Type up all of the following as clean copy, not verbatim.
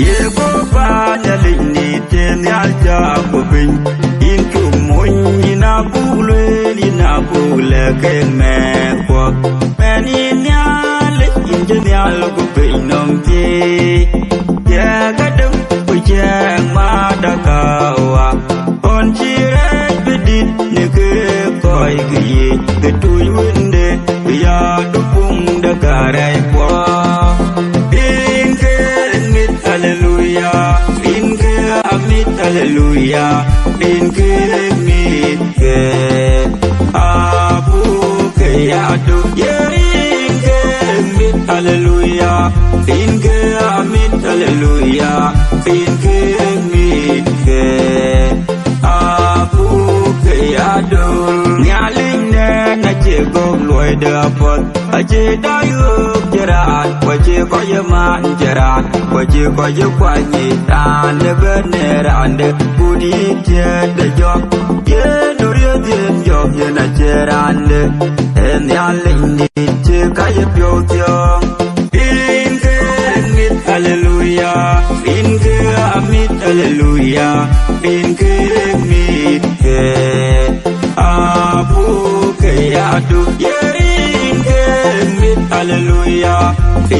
ye ko pa nya ni te nya ja ko bin in ku mo ina bule ina bule ke me ko me ni nya le in je nya lo ko bin nom ti ya ga dum ko je ma da ka wa on chi re bidit ne ke ko ke ye ke tu winde ya du pung da ka rai ko hallelujah in ke mit ke abu ke adu in ke mit hallelujah in ke amit hallelujah in ke mit ke abu ke adu nyaling ne na che gog loi de pot a che da yu jerat wa che ko ye man jerat wa che ko ye kwa ni tan ne ben ne ran de budi che de jok ye no ye din jok ye na che ran de en nyaling ni che ka ye pyo tyo in ke mit hallelujah in ke amit hallelujah in ke mit ke abu ke adu in ke mit hallelujah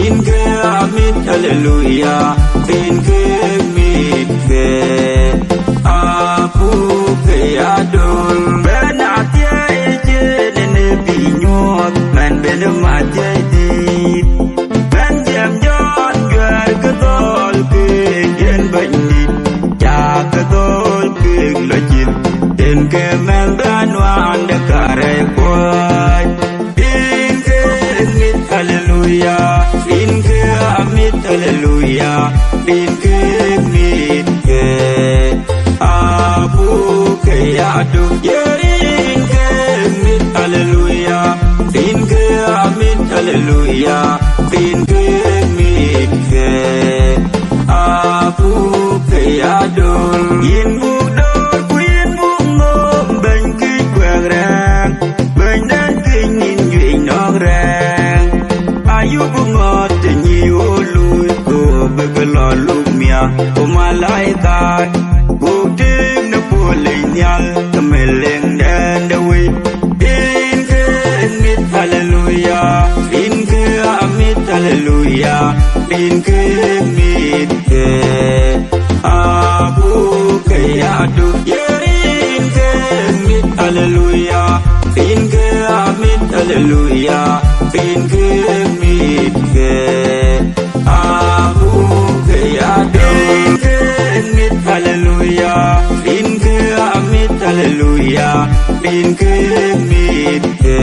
in ke amit hallelujah in ke mit ke abu ke adu ben atia je ne bi nyot man ben ma je di ben jam jon gwer ke tol ke gen ben di ja ke tol ke lo jin en ke men dan wan de kare ko in ke mit hallelujah in ke amit hallelujah in ke mit ke abu ke adu in ke mit hallelujah in ke amit hallelujah in ke mit ke abu ke adu in bu do queen bu ngom ben ki quang rang ben dan kinh nhìn chuyện nó rang ayu bu ngot te ni o lui ko be ke lo lu mia ko malaika ku tim na pu le nyal te me leng dan de wi in ke mit hallelujah in ke amit hallelujah in ke mit ke abu ke adu in ke mit hallelujah in ke amit hallelujah in ke mit ke abu ke adu in ke mit hallelujah in ke amit hallelujah in ke mit ke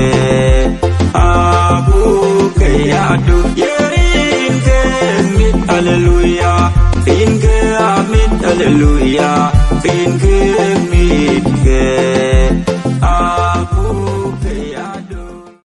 abu ke adu in ke mit hallelujah in ke amit hallelujah in ke mit ke